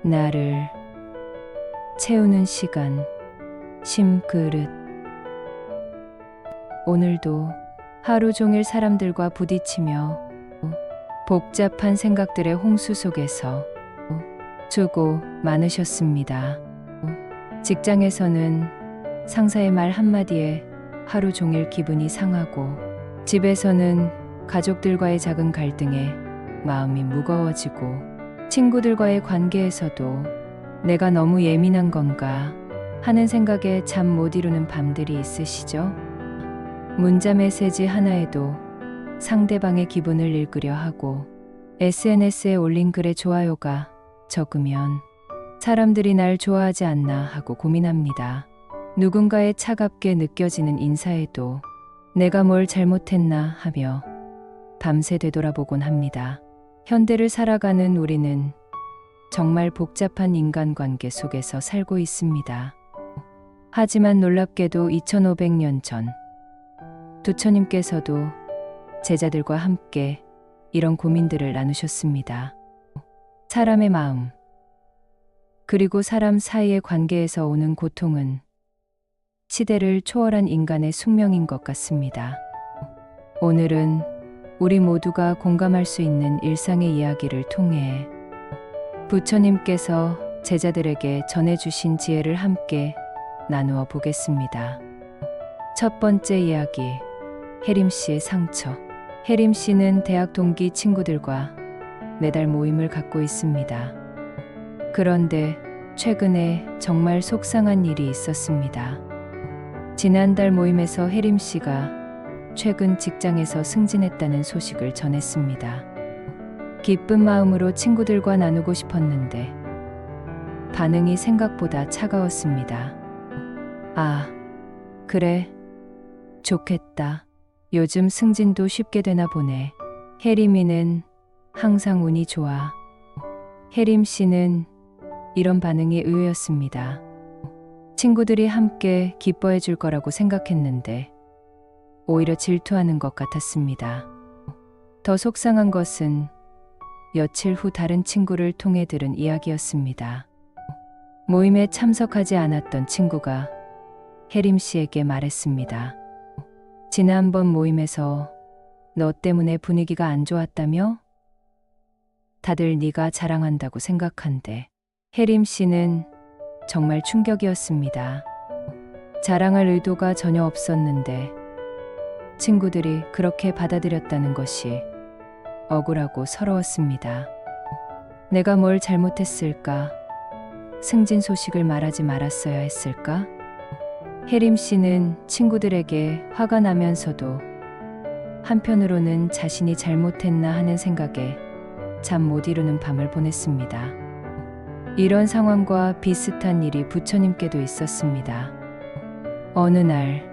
나를 채우는 시간, 심그릇. 오늘도 하루 종일 사람들과 부딪히며 복잡한 생각들의 홍수 속에서 수고 많으셨습니다. 직장에서는 상사의 말 한마디에 하루 종일 기분이 상하고, 집에서는 가족들과의 작은 갈등에 마음이 무거워지고, 친구들과의 관계에서도 내가 너무 예민한 건가 하는 생각에 잠 못 이루는 밤들이 있으시죠? 문자 메시지 하나에도 상대방의 기분을 읽으려 하고, SNS에 올린 글에 좋아요가 적으면 사람들이 날 좋아하지 않나 하고 고민합니다. 누군가의 차갑게 느껴지는 인사에도 내가 뭘 잘못했나 하며 밤새 되돌아보곤 합니다. 현대를 살아가는 우리는 정말 복잡한 인간관계 속에서 살고 있습니다. 하지만 놀랍게도 2500년 전 부처님께서도 제자들과 함께 이런 고민들을 나누셨습니다. 사람의 마음, 그리고 사람 사이의 관계에서 오는 고통은 시대를 초월한 인간의 숙명인 것 같습니다. 오늘은 우리 모두가 공감할 수 있는 일상의 이야기를 통해 부처님께서 제자들에게 전해주신 지혜를 함께 나누어 보겠습니다. 첫 번째 이야기, 혜림 씨의 상처. 혜림 씨는 대학 동기 친구들과 매달 모임을 갖고 있습니다. 그런데 최근에 정말 속상한 일이 있었습니다. 지난달 모임에서 혜림 씨가 최근 직장에서 승진했다는 소식을 전했습니다. 기쁜 마음으로 친구들과 나누고 싶었는데 반응이 생각보다 차가웠습니다. 아, 그래? 좋겠다. 요즘 승진도 쉽게 되나 보네. 혜림이는 항상 운이 좋아. 혜림 씨는 이런 반응이 의외였습니다. 친구들이 함께 기뻐해 줄 거라고 생각했는데 오히려 질투하는 것 같았습니다. 더 속상한 것은 며칠 후 다른 친구를 통해 들은 이야기였습니다. 모임에 참석하지 않았던 친구가 혜림 씨에게 말했습니다. 지난번 모임에서 너 때문에 분위기가 안 좋았다며? 다들 네가 자랑한다고 생각한대. 혜림 씨는 정말 충격이었습니다. 자랑할 의도가 전혀 없었는데 친구들이 그렇게 받아들였다는 것이 억울하고 서러웠습니다. 내가 뭘 잘못했을까? 승진 소식을 말하지 말았어야 했을까? 혜림 씨는 친구들에게 화가 나면서도 한편으로는 자신이 잘못했나 하는 생각에 잠 못 이루는 밤을 보냈습니다. 이런 상황과 비슷한 일이 부처님께도 있었습니다. 어느 날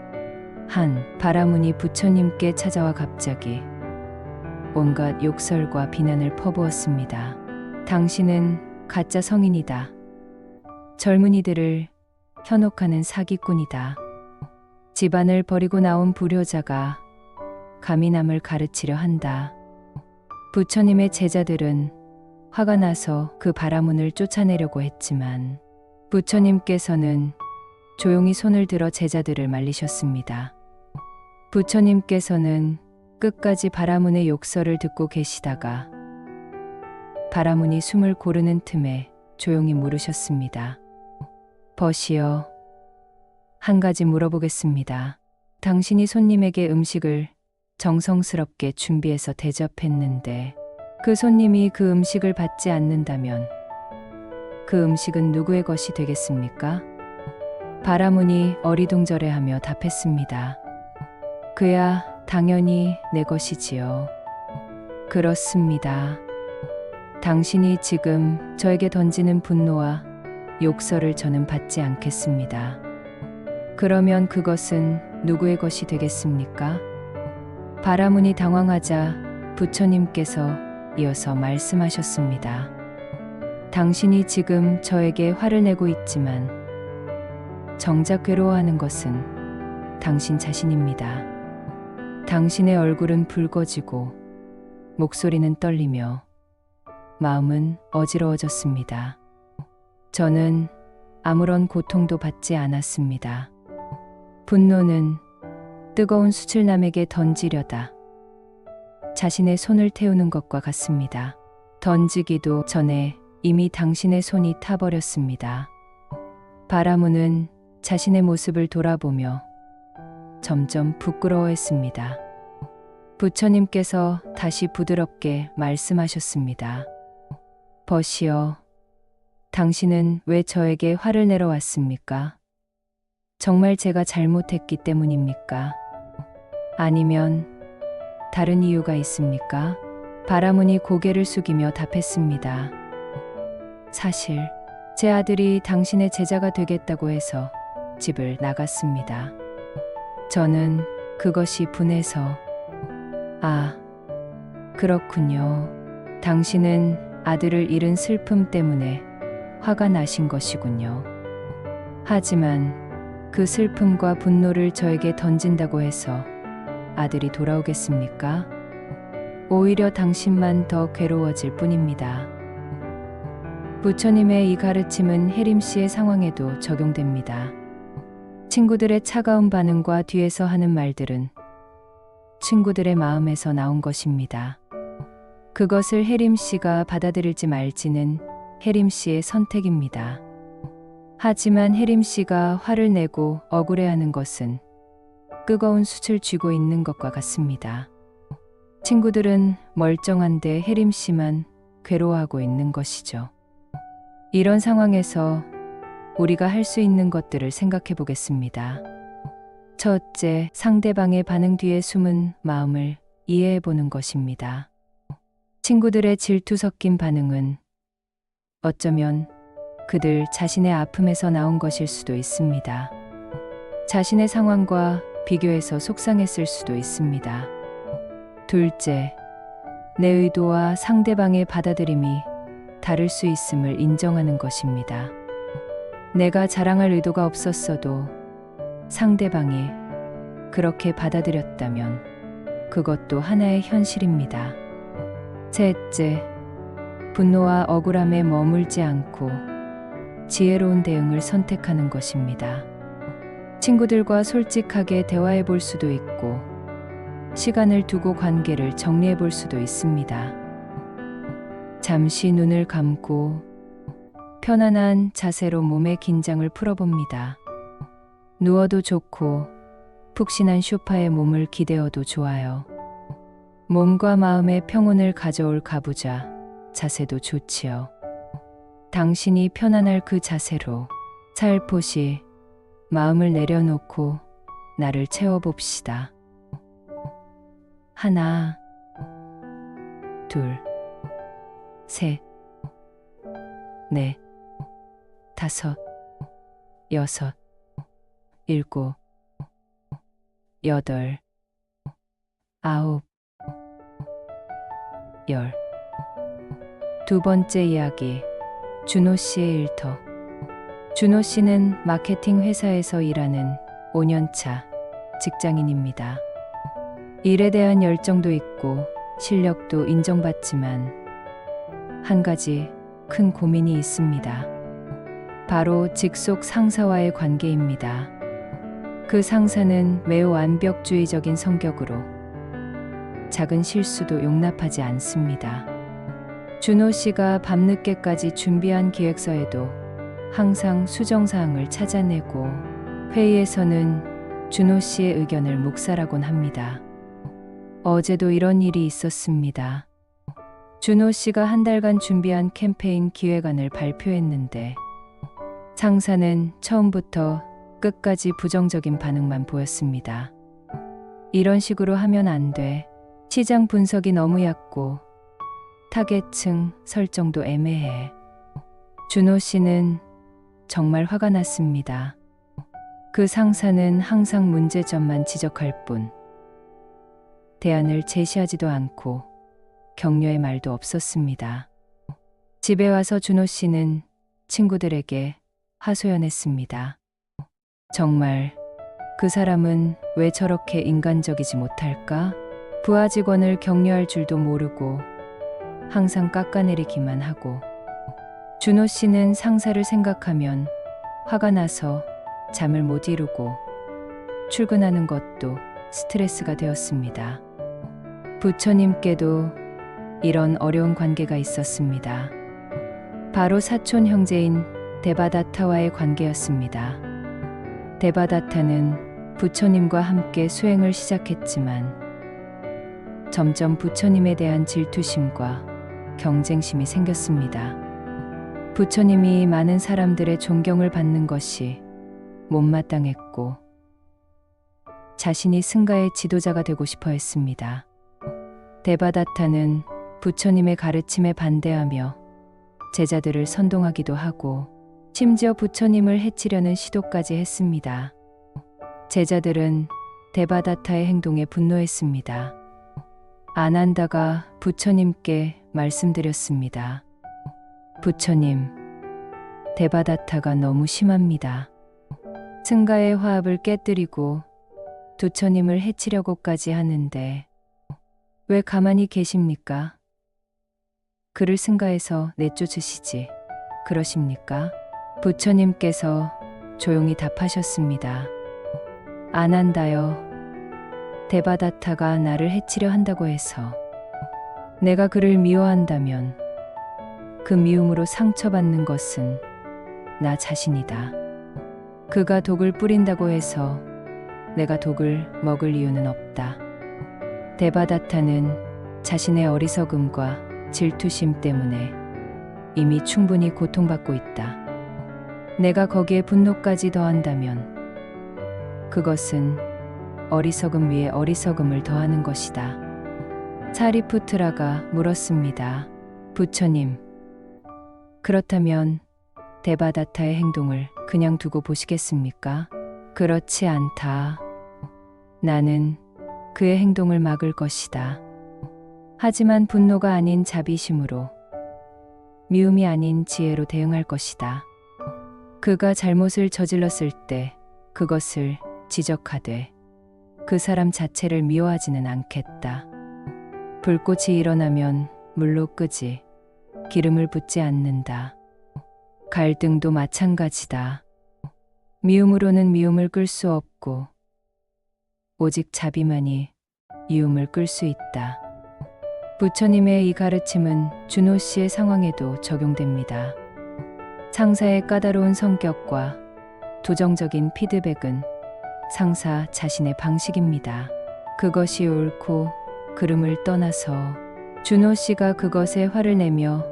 한 바라문이 부처님께 찾아와 갑자기 온갖 욕설과 비난을 퍼부었습니다. 당신은 가짜 성인이다. 젊은이들을 현혹하는 사기꾼이다. 집안을 버리고 나온 불효자가 감히 남을 가르치려 한다. 부처님의 제자들은 화가 나서 그 바라문을 쫓아내려고 했지만 부처님께서는 조용히 손을 들어 제자들을 말리셨습니다. 부처님께서는 끝까지 바라문의 욕설을 듣고 계시다가 바라문이 숨을 고르는 틈에 조용히 물으셨습니다. 벗이여, 한 가지 물어보겠습니다. 당신이 손님에게 음식을 정성스럽게 준비해서 대접했는데 그 손님이 그 음식을 받지 않는다면 그 음식은 누구의 것이 되겠습니까? 바라문이 어리둥절해하며 답했습니다. 그야 당연히 내 것이지요. 그렇습니다. 당신이 지금 저에게 던지는 분노와 욕설을 저는 받지 않겠습니다. 그러면 그것은 누구의 것이 되겠습니까? 바라문이 당황하자 부처님께서 이어서 말씀하셨습니다. 당신이 지금 저에게 화를 내고 있지만 정작 괴로워하는 것은 당신 자신입니다. 당신의 얼굴은 붉어지고 목소리는 떨리며 마음은 어지러워졌습니다. 저는 아무런 고통도 받지 않았습니다. 분노는 뜨거운 수칠남에게 던지려다 자신의 손을 태우는 것과 같습니다. 던지기도 전에 이미 당신의 손이 타버렸습니다. 바라문은 자신의 모습을 돌아보며 점점 부끄러워했습니다. 부처님께서 다시 부드럽게 말씀하셨습니다. 벗이여, 당신은 왜 저에게 화를 내러 왔습니까? 정말 제가 잘못했기 때문입니까? 아니면 다른 이유가 있습니까? 바라문이 고개를 숙이며 답했습니다. 사실 제 아들이 당신의 제자가 되겠다고 해서 집을 나갔습니다. 저는 그것이 분해서 아, 그렇군요. 당신은 아들을 잃은 슬픔 때문에 화가 나신 것이군요. 하지만 그 슬픔과 분노를 저에게 던진다고 해서 아들이 돌아오겠습니까? 오히려 당신만 더 괴로워질 뿐입니다. 부처님의 이 가르침은 혜림 씨의 상황에도 적용됩니다. 친구들의 차가운 반응과 뒤에서 하는 말들은 친구들의 마음에서 나온 것입니다. 그것을 혜림 씨가 받아들일지 말지는 혜림 씨의 선택입니다. 하지만 혜림 씨가 화를 내고 억울해하는 것은 뜨거운 숯을 쥐고 있는 것과 같습니다. 친구들은 멀쩡한데 혜림 씨만 괴로워하고 있는 것이죠. 이런 상황에서 우리가 할 수 있는 것들을 생각해 보겠습니다. 첫째, 상대방의 반응 뒤에 숨은 마음을 이해해 보는 것입니다. 친구들의 질투 섞인 반응은 어쩌면 그들 자신의 아픔에서 나온 것일 수도 있습니다. 자신의 상황과 비교해서 속상했을 수도 있습니다. 둘째, 내 의도와 상대방의 받아들임이 다를 수 있음을 인정하는 것입니다. 내가 자랑할 의도가 없었어도 상대방이 그렇게 받아들였다면 그것도 하나의 현실입니다. 셋째, 분노와 억울함에 머물지 않고 지혜로운 대응을 선택하는 것입니다. 친구들과 솔직하게 대화해 볼 수도 있고 시간을 두고 관계를 정리해 볼 수도 있습니다. 잠시 눈을 감고 편안한 자세로 몸의 긴장을 풀어봅니다. 누워도 좋고 푹신한 소파에 몸을 기대어도 좋아요. 몸과 마음의 평온을 가져올 가부좌 자세도 좋지요. 당신이 편안할 그 자세로 살포시 마음을 내려놓고 나를 채워봅시다. 하나, 둘, 셋, 넷, 다섯, 여섯, 일곱, 여덟, 아홉, 열. 두 번째 이야기, 준호 씨의 일터. 준호 씨는 마케팅 회사에서 일하는 5년차 직장인입니다. 일에 대한 열정도 있고 실력도 인정받지만 한 가지 큰 고민이 있습니다. 바로 직속 상사와의 관계입니다. 그 상사는 매우 완벽주의적인 성격으로 작은 실수도 용납하지 않습니다. 준호 씨가 밤늦게까지 준비한 기획서에도 항상 수정사항을 찾아내고 회의에서는 준호 씨의 의견을 묵살하곤 합니다. 어제도 이런 일이 있었습니다. 준호 씨가 한 달간 준비한 캠페인 기획안을 발표했는데 상사는 처음부터 끝까지 부정적인 반응만 보였습니다. 이런 식으로 하면 안 돼. 시장 분석이 너무 얕고 타겟층 설정도 애매해. 준호 씨는 정말 화가 났습니다. 그 상사는 항상 문제점만 지적할 뿐 대안을 제시하지도 않고 격려의 말도 없었습니다. 집에 와서 준호 씨는 친구들에게 하소연했습니다. 정말 그 사람은 왜 저렇게 인간적이지 못할까? 부하 직원을 격려할 줄도 모르고 항상 깎아내리기만 하고 준호 씨는 상사를 생각하면 화가 나서 잠을 못 이루고 출근하는 것도 스트레스가 되었습니다. 부처님께도 이런 어려운 관계가 있었습니다. 바로 사촌 형제인 데바다타와의 관계였습니다. 데바다타는 부처님과 함께 수행을 시작했지만 점점 부처님에 대한 질투심과 경쟁심이 생겼습니다. 부처님이 많은 사람들의 존경을 받는 것이 못마땅했고 자신이 승가의 지도자가 되고 싶어 했습니다. 데바다타는 부처님의 가르침에 반대하며 제자들을 선동하기도 하고 심지어 부처님을 해치려는 시도까지 했습니다. 제자들은 데바다타의 행동에 분노했습니다. 아난다가 부처님께 말씀드렸습니다. 부처님, 데바다타가 너무 심합니다. 승가의 화합을 깨뜨리고 부처님을 해치려고까지 하는데 왜 가만히 계십니까? 그를 승가에서 내쫓으시지 그러십니까? 부처님께서 조용히 답하셨습니다. 아난다여, 데바다타가 나를 해치려 한다고 해서 내가 그를 미워한다면 그 미움으로 상처받는 것은 나 자신이다. 그가 독을 뿌린다고 해서 내가 독을 먹을 이유는 없다. 데바다타는 자신의 어리석음과 질투심 때문에 이미 충분히 고통받고 있다. 내가 거기에 분노까지 더한다면 그것은 어리석음 위에 어리석음을 더하는 것이다. 사리푸트라가 물었습니다. 부처님, 그렇다면 데바다타의 행동을 그냥 두고 보시겠습니까? 그렇지 않다. 나는 그의 행동을 막을 것이다. 하지만 분노가 아닌 자비심으로, 미움이 아닌 지혜로 대응할 것이다. 그가 잘못을 저질렀을 때 그것을 지적하되 그 사람 자체를 미워하지는 않겠다. 불꽃이 일어나면 물로 끄지 기름을 붓지 않는다. 갈등도 마찬가지다. 미움으로는 미움을 끌 수 없고 오직 자비만이 미움을 끌 수 있다. 부처님의 이 가르침은 준호 씨의 상황에도 적용됩니다. 상사의 까다로운 성격과 도정적인 피드백은 상사 자신의 방식입니다. 그것이 옳고 그름을 떠나서 준호 씨가 그것에 화를 내며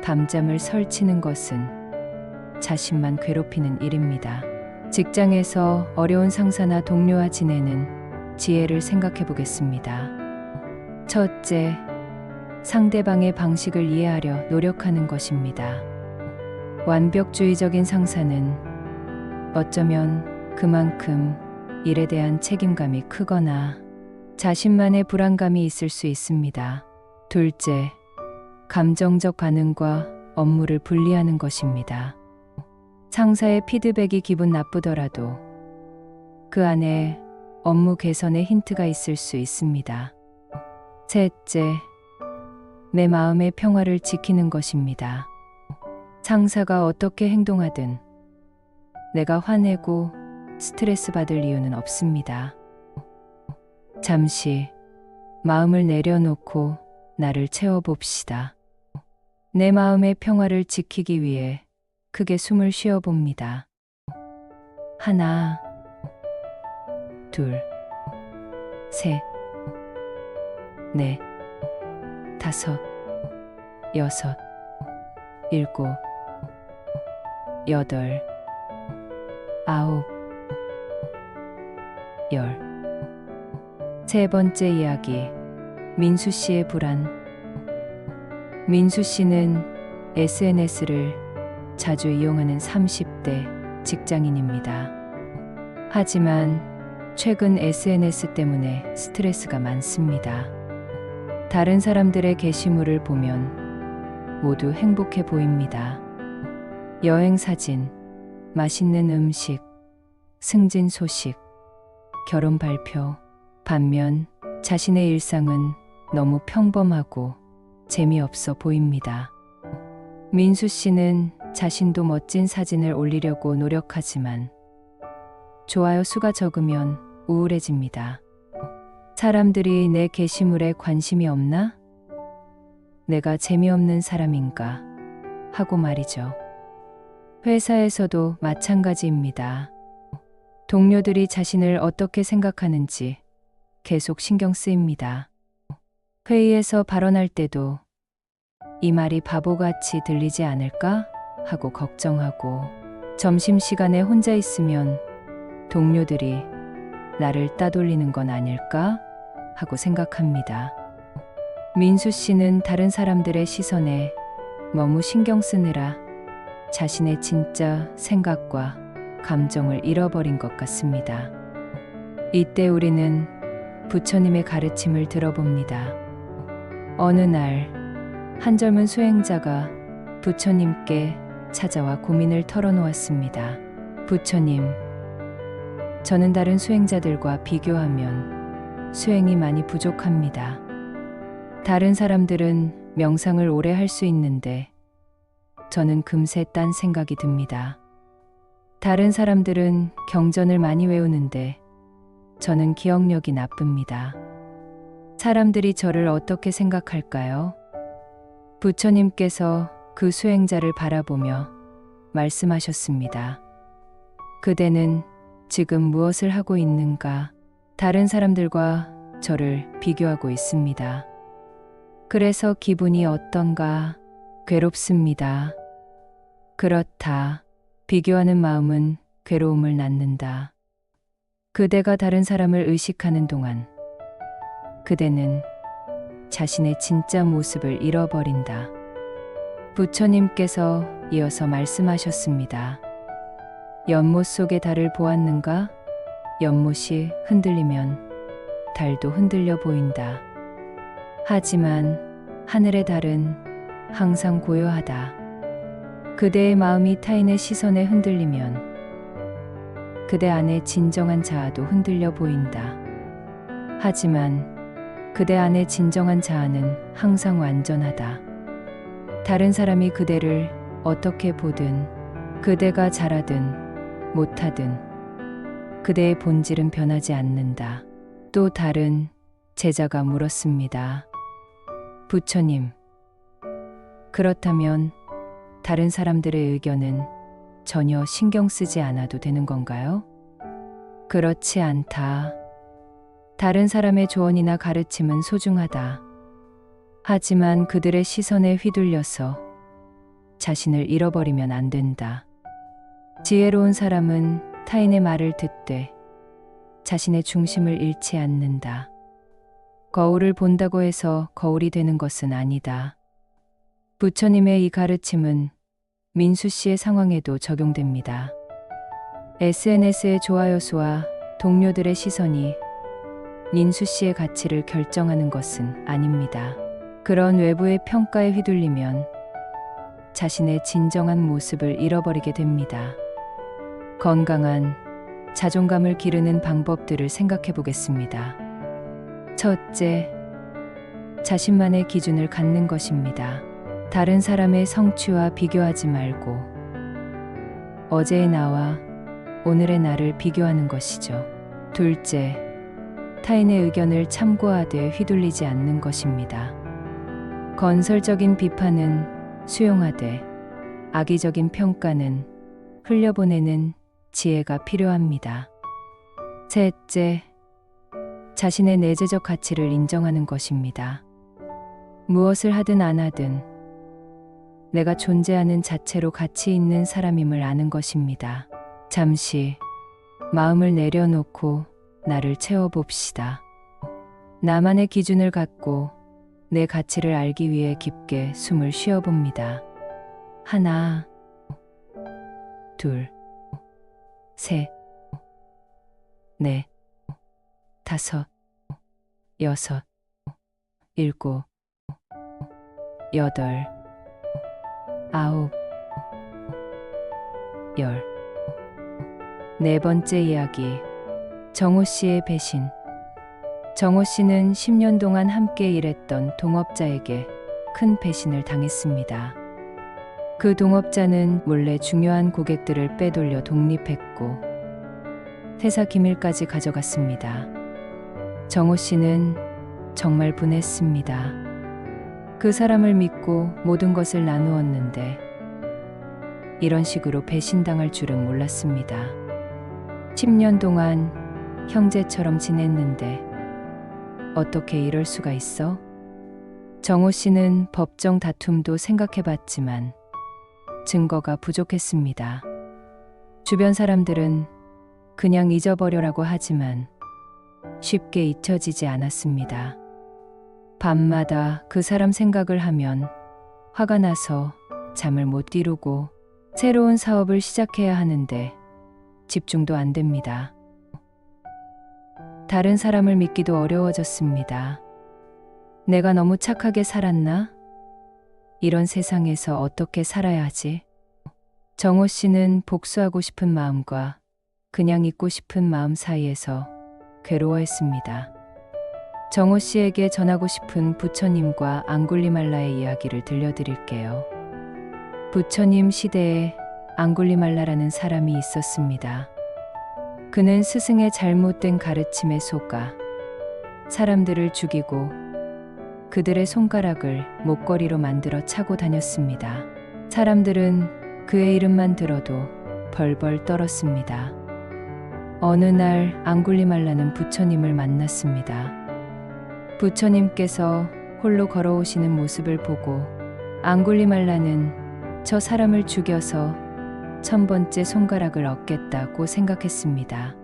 밤잠을 설치는 것은 자신만 괴롭히는 일입니다. 직장에서 어려운 상사나 동료와 지내는 지혜를 생각해 보겠습니다. 첫째, 상대방의 방식을 이해하려 노력하는 것입니다. 완벽주의적인 상사는 어쩌면 그만큼 일에 대한 책임감이 크거나 자신만의 불안감이 있을 수 있습니다. 둘째, 감정적 반응과 업무를 분리하는 것입니다. 상사의 피드백이 기분 나쁘더라도 그 안에 업무 개선의 힌트가 있을 수 있습니다. 셋째, 내 마음의 평화를 지키는 것입니다. 상사가 어떻게 행동하든 내가 화내고 스트레스 받을 이유는 없습니다. 잠시 마음을 내려놓고 나를 채워봅시다. 내 마음의 평화를 지키기 위해 크게 숨을 쉬어봅니다. 하나, 둘, 셋, 넷, 다섯, 여섯, 일곱, 여덟, 아홉, 열. 세 번째 이야기, 민수 씨의 불안. 민수 씨는 SNS를 자주 이용하는 30대 직장인입니다. 하지만 최근 SNS 때문에 스트레스가 많습니다. 다른 사람들의 게시물을 보면 모두 행복해 보입니다. 여행 사진, 맛있는 음식, 승진 소식, 결혼 발표. 반면 자신의 일상은 너무 평범하고 재미없어 보입니다. 민수 씨는 자신도 멋진 사진을 올리려고 노력하지만 좋아요 수가 적으면 우울해집니다. 사람들이 내 게시물에 관심이 없나? 내가 재미없는 사람인가? 하고 말이죠. 회사에서도 마찬가지입니다. 동료들이 자신을 어떻게 생각하는지 계속 신경 쓰입니다. 회의에서 발언할 때도 이 말이 바보같이 들리지 않을까? 하고 걱정하고, 점심시간에 혼자 있으면 동료들이 나를 따돌리는 건 아닐까? 하고 생각합니다. 민수 씨는 다른 사람들의 시선에 너무 신경 쓰느라 자신의 진짜 생각과 감정을 잃어버린 것 같습니다. 이때 우리는 부처님의 가르침을 들어봅니다. 어느 날 한 젊은 수행자가 부처님께 찾아와 고민을 털어놓았습니다. 부처님, 저는 다른 수행자들과 비교하면 수행이 많이 부족합니다. 다른 사람들은 명상을 오래 할 수 있는데 저는 금세 딴 생각이 듭니다. 다른 사람들은 경전을 많이 외우는데 저는 기억력이 나쁩니다. 사람들이 저를 어떻게 생각할까요? 부처님께서 그 수행자를 바라보며 말씀하셨습니다. 그대는 지금 무엇을 하고 있는가? 다른 사람들과 저를 비교하고 있습니다. 그래서 기분이 어떤가? 괴롭습니다. 그렇다. 비교하는 마음은 괴로움을 낳는다. 그대가 다른 사람을 의식하는 동안 그대는 자신의 진짜 모습을 잃어버린다. 부처님께서 이어서 말씀하셨습니다. 연못 속의 달을 보았는가? 연못이 흔들리면 달도 흔들려 보인다. 하지만 하늘의 달은 항상 고요하다. 그대의 마음이 타인의 시선에 흔들리면 그대 안에 진정한 자아도 흔들려 보인다. 하지만 그대 안의 진정한 자아는 항상 완전하다. 다른 사람이 그대를 어떻게 보든, 그대가 잘하든 못하든 그대의 본질은 변하지 않는다. 또 다른 제자가 물었습니다. 부처님, 그렇다면 다른 사람들의 의견은 전혀 신경 쓰지 않아도 되는 건가요? 그렇지 않다. 다른 사람의 조언이나 가르침은 소중하다. 하지만 그들의 시선에 휘둘려서 자신을 잃어버리면 안 된다. 지혜로운 사람은 타인의 말을 듣되 자신의 중심을 잃지 않는다. 거울을 본다고 해서 거울이 되는 것은 아니다. 부처님의 이 가르침은 민수 씨의 상황에도 적용됩니다. SNS의 좋아요 수와 동료들의 시선이 민수 씨의 가치를 결정하는 것은 아닙니다. 그런 외부의 평가에 휘둘리면 자신의 진정한 모습을 잃어버리게 됩니다. 건강한 자존감을 기르는 방법들을 생각해 보겠습니다. 첫째, 자신만의 기준을 갖는 것입니다. 다른 사람의 성취와 비교하지 말고 어제의 나와 오늘의 나를 비교하는 것이죠. 둘째, 타인의 의견을 참고하되 휘둘리지 않는 것입니다. 건설적인 비판은 수용하되 악의적인 평가는 흘려보내는 지혜가 필요합니다. 셋째, 자신의 내재적 가치를 인정하는 것입니다. 무엇을 하든 안 하든 내가 존재하는 자체로 가치 있는 사람임을 아는 것입니다. 잠시 마음을 내려놓고 나를 채워봅시다. 나만의 기준을 갖고 내 가치를 알기 위해 깊게 숨을 쉬어봅니다. 하나, 둘, 셋, 넷, 다섯, 여섯, 일곱, 여덟, 아홉, 열. 네 번째 이야기. 정호 씨의 배신. 정호 씨는 10년 동안 함께 일했던 동업자에게 큰 배신을 당했습니다. 그 동업자는 몰래 중요한 고객들을 빼돌려 독립했고 회사 기밀까지 가져갔습니다. 정호 씨는 정말 분했습니다. 그 사람을 믿고 모든 것을 나누었는데 이런 식으로 배신당할 줄은 몰랐습니다. 10년 동안 형제처럼 지냈는데 어떻게 이럴 수가 있어? 정호 씨는 법정 다툼도 생각해봤지만 증거가 부족했습니다. 주변 사람들은 그냥 잊어버려라고 하지만 쉽게 잊혀지지 않았습니다. 밤마다 그 사람 생각을 하면 화가 나서 잠을 못 이루고 새로운 사업을 시작해야 하는데 집중도 안 됩니다. 다른 사람을 믿기도 어려워졌습니다. 내가 너무 착하게 살았나? 이런 세상에서 어떻게 살아야 하지? 정호 씨는 복수하고 싶은 마음과 그냥 잊고 싶은 마음 사이에서 괴로워했습니다. 정호 씨에게 전하고 싶은 부처님과 앙굴리말라의 이야기를 들려드릴게요. 부처님 시대에 앙굴리말라라는 사람이 있었습니다. 그는 스승의 잘못된 가르침에 속아 사람들을 죽이고 그들의 손가락을 목걸이로 만들어 차고 다녔습니다. 사람들은 그의 이름만 들어도 벌벌 떨었습니다. 어느 날 앙굴리말라는 부처님을 만났습니다. 부처님께서 홀로 걸어오시는 모습을 보고 앙굴리말라는 저 사람을 죽여서 1000번째 손가락을 얻겠다고 생각했습니다.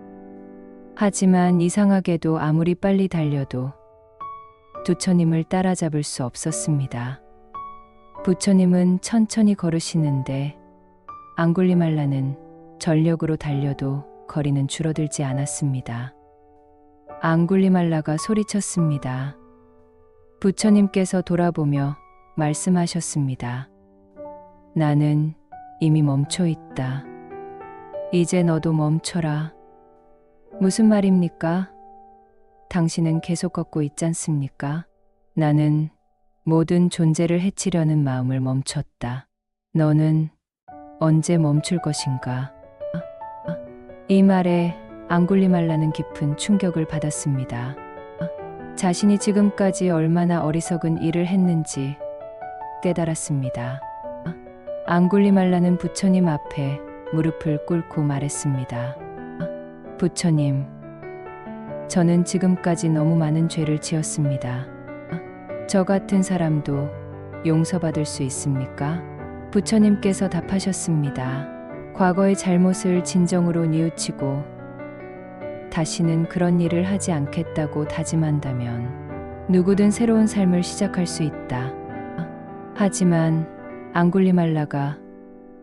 하지만 이상하게도 아무리 빨리 달려도 부처님을 따라잡을 수 없었습니다. 부처님은 천천히 걸으시는데 앙굴리말라는 전력으로 달려도 거리는 줄어들지 않았습니다. 앙굴리말라가 소리쳤습니다. 부처님께서 돌아보며 말씀하셨습니다. 나는 이미 멈춰 있다. 이제 너도 멈춰라. 무슨 말입니까? 당신은 계속 걷고 있지 않습니까? 나는 모든 존재를 해치려는 마음을 멈췄다. 너는 언제 멈출 것인가? 이 말에 앙굴리말라는 깊은 충격을 받았습니다. 자신이 지금까지 얼마나 어리석은 일을 했는지 깨달았습니다. 앙굴리말라는 부처님 앞에 무릎을 꿇고 말했습니다. 부처님, 저는 지금까지 너무 많은 죄를 지었습니다. 저 같은 사람도 용서받을 수 있습니까? 부처님께서 답하셨습니다. 과거의 잘못을 진정으로 뉘우치고 다시는 그런 일을 하지 않겠다고 다짐한다면 누구든 새로운 삶을 시작할 수 있다. 하지만 앙굴리말라가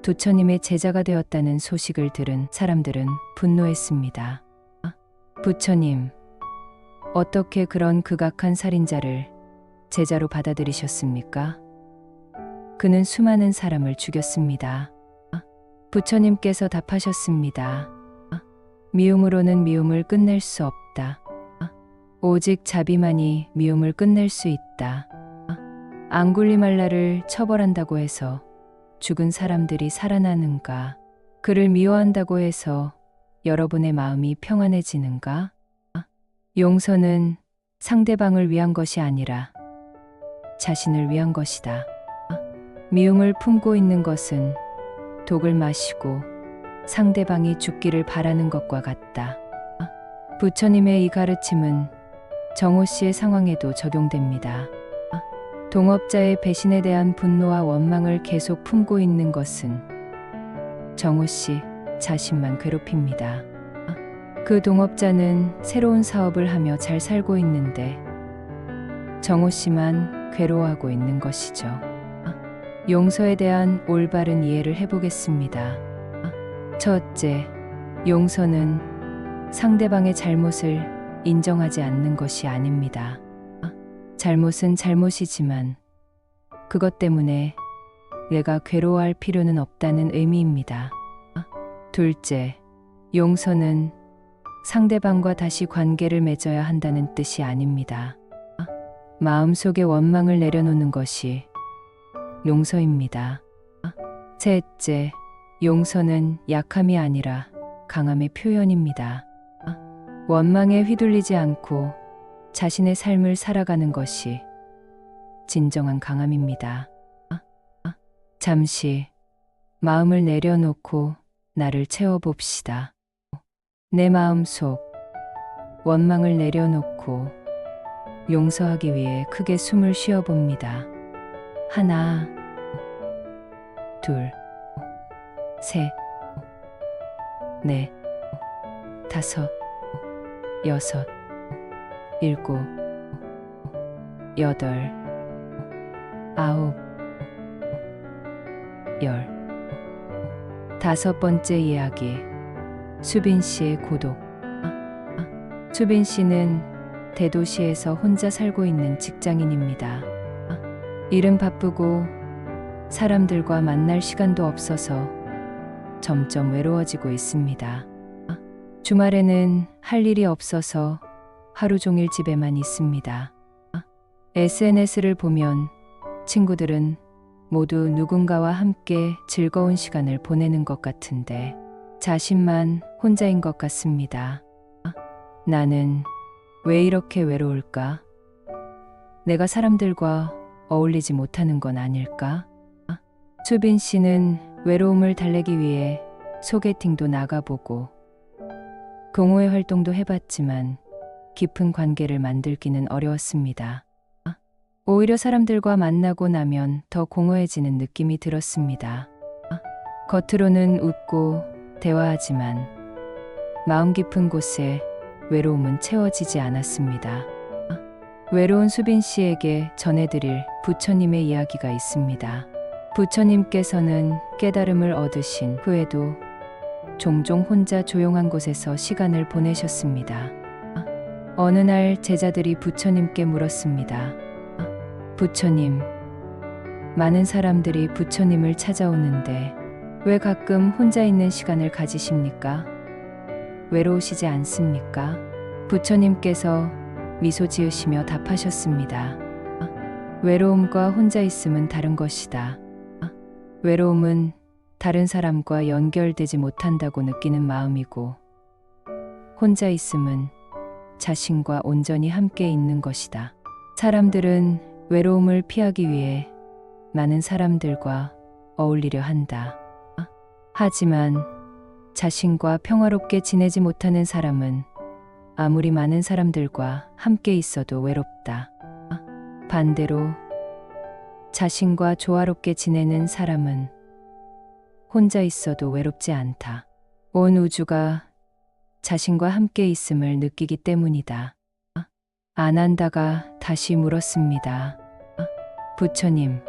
부처님의 제자가 되었다는 소식을 들은 사람들은 분노했습니다. 부처님, 어떻게 그런 극악한 살인자를 제자로 받아들이셨습니까? 그는 수많은 사람을 죽였습니다. 부처님께서 답하셨습니다. 미움으로는 미움을 끝낼 수 없다. 오직 자비만이 미움을 끝낼 수 있다. 앙굴리말라를 처벌한다고 해서 죽은 사람들이 살아나는가? 그를 미워한다고 해서 여러분의 마음이 평안해지는가? 용서는 상대방을 위한 것이 아니라 자신을 위한 것이다. 미움을 품고 있는 것은 독을 마시고 상대방이 죽기를 바라는 것과 같다. 부처님의 이 가르침은 정호 씨의 상황에도 적용됩니다. 동업자의 배신에 대한 분노와 원망을 계속 품고 있는 것은 정호 씨 자신만 괴롭힙니다. 그 동업자는 새로운 사업을 하며 잘 살고 있는데 정호 씨만 괴로워하고 있는 것이죠. 용서에 대한 올바른 이해를 해보겠습니다. 첫째, 용서는 상대방의 잘못을 인정하지 않는 것이 아닙니다. 잘못은 잘못이지만 그것 때문에 내가 괴로워할 필요는 없다는 의미입니다. 둘째, 용서는 상대방과 다시 관계를 맺어야 한다는 뜻이 아닙니다. 마음속에 원망을 내려놓는 것이 용서입니다. 셋째, 용서는 약함이 아니라 강함의 표현입니다. 원망에 휘둘리지 않고 자신의 삶을 살아가는 것이 진정한 강함입니다. 잠시 마음을 내려놓고 나를 채워봅시다. 내 마음속 원망을 내려놓고 용서하기 위해 크게 숨을 쉬어봅니다. 하나, 둘, 셋, 넷, 다섯, 여섯, 일곱, 여덟, 아홉, 열. 다섯 번째 이야기. 수빈 씨의 고독. 수빈 씨는 대도시에서 혼자 살고 있는 직장인입니다. 일은 바쁘고 사람들과 만날 시간도 없어서 점점 외로워지고 있습니다. 주말에는 할 일이 없어서 하루 종일 집에만 있습니다. SNS를 보면 친구들은 모두 누군가와 함께 즐거운 시간을 보내는 것 같은데 자신만 혼자인 것 같습니다. 나는 왜 이렇게 외로울까? 내가 사람들과 어울리지 못하는 건 아닐까? 수빈 씨는 외로움을 달래기 위해 소개팅도 나가보고 동호회 활동도 해봤지만 깊은 관계를 만들기는 어려웠습니다. 오히려 사람들과 만나고 나면 더 공허해지는 느낌이 들었습니다. 겉으로는 웃고 대화하지만 마음 깊은 곳에 외로움은 채워지지 않았습니다. 외로운 수빈 씨에게 전해드릴 부처님의 이야기가 있습니다. 부처님께서는 깨달음을 얻으신 후에도 종종 혼자 조용한 곳에서 시간을 보내셨습니다. 어느 날 제자들이 부처님께 물었습니다. 부처님, 많은 사람들이 부처님을 찾아오는데 왜 가끔 혼자 있는 시간을 가지십니까? 외로우시지 않습니까? 부처님께서 미소 지으시며 답하셨습니다. 외로움과 혼자 있음은 다른 것이다. 외로움은 다른 사람과 연결되지 못한다고 느끼는 마음이고, 혼자 있음은 자신과 온전히 함께 있는 것이다. 사람들은 외로움을 피하기 위해 많은 사람들과 어울리려 한다. 하지만 자신과 평화롭게 지내지 못하는 사람은 아무리 많은 사람들과 함께 있어도 외롭다. 반대로 자신과 조화롭게 지내는 사람은 혼자 있어도 외롭지 않다. 온 우주가 자신과 함께 있음을 느끼기 때문이다. 아난다가 다시 물었습니다. 부처님,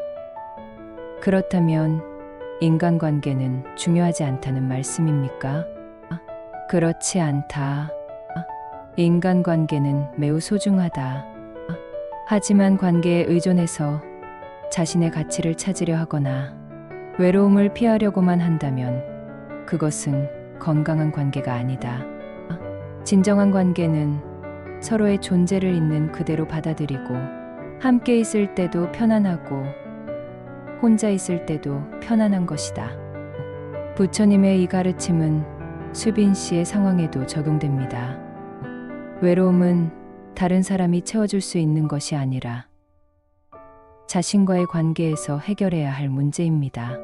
그렇다면 인간관계는 중요하지 않다는 말씀입니까? 그렇지 않다. 인간관계는 매우 소중하다. 하지만 관계에 의존해서 자신의 가치를 찾으려 하거나 외로움을 피하려고만 한다면 그것은 건강한 관계가 아니다. 진정한 관계는 서로의 존재를 있는 그대로 받아들이고 함께 있을 때도 편안하고 혼자 있을 때도 편안한 것이다. 부처님의 이 가르침은 수빈 씨의 상황에도 적용됩니다. 외로움은 다른 사람이 채워줄 수 있는 것이 아니라 자신과의 관계에서 해결해야 할 문제입니다.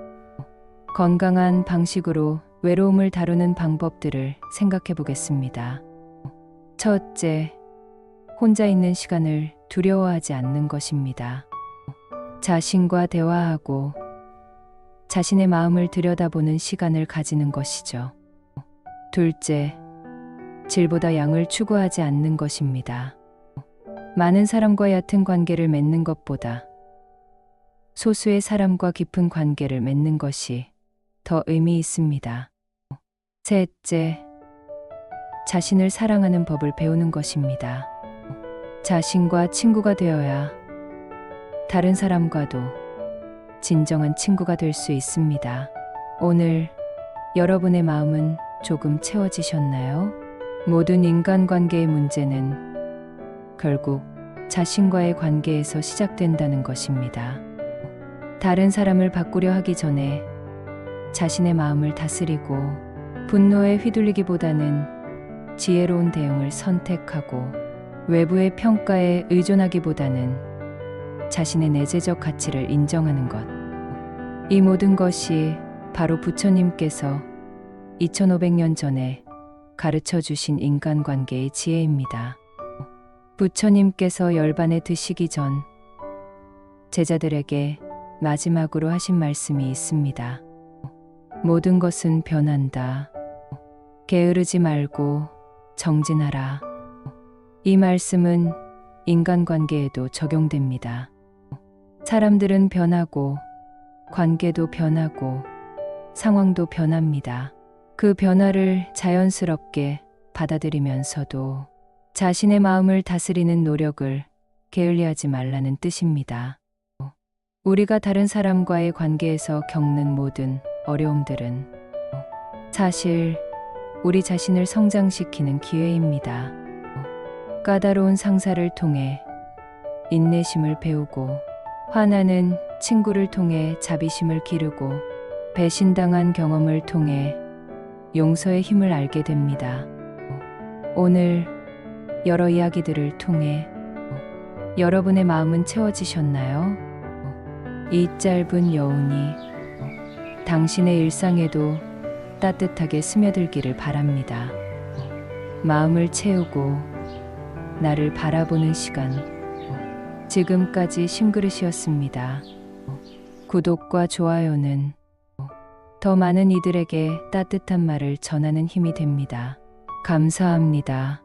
건강한 방식으로 외로움을 다루는 방법들을 생각해 보겠습니다. 첫째, 혼자 있는 시간을 두려워하지 않는 것입니다. 자신과 대화하고 자신의 마음을 들여다보는 시간을 가지는 것이죠. 둘째, 질보다 양을 추구하지 않는 것입니다. 많은 사람과 얕은 관계를 맺는 것보다 소수의 사람과 깊은 관계를 맺는 것이 더 의미 있습니다. 셋째, 자신을 사랑하는 법을 배우는 것입니다. 자신과 친구가 되어야 다른 사람과도 진정한 친구가 될 수 있습니다. 오늘 여러분의 마음은 조금 채워지셨나요? 모든 인간관계의 문제는 결국 자신과의 관계에서 시작된다는 것입니다. 다른 사람을 바꾸려 하기 전에 자신의 마음을 다스리고 분노에 휘둘리기보다는 지혜로운 대응을 선택하고 외부의 평가에 의존하기보다는 자신의 내재적 가치를 인정하는 것. 이 모든 것이 바로 부처님께서 2500년 전에 가르쳐 주신 인간관계의 지혜입니다. 부처님께서 열반에 드시기 전 제자들에게 마지막으로 하신 말씀이 있습니다. 모든 것은 변한다. 게으르지 말고 정진하라. 이 말씀은 인간관계에도 적용됩니다. 사람들은 변하고 관계도 변하고 상황도 변합니다. 그 변화를 자연스럽게 받아들이면서도 자신의 마음을 다스리는 노력을 게을리하지 말라는 뜻입니다. 우리가 다른 사람과의 관계에서 겪는 모든 어려움들은 사실 우리 자신을 성장시키는 기회입니다. 까다로운 상사를 통해 인내심을 배우고, 화나는 친구를 통해 자비심을 기르고, 배신당한 경험을 통해 용서의 힘을 알게 됩니다. 오늘 여러 이야기들을 통해 여러분의 마음은 채워지셨나요? 이 짧은 여운이 당신의 일상에도 따뜻하게 스며들기를 바랍니다. 마음을 채우고 나를 바라보는 시간. 지금까지 심그릇이었습니다. 구독과 좋아요는 더 많은 이들에게 따뜻한 말을 전하는 힘이 됩니다. 감사합니다.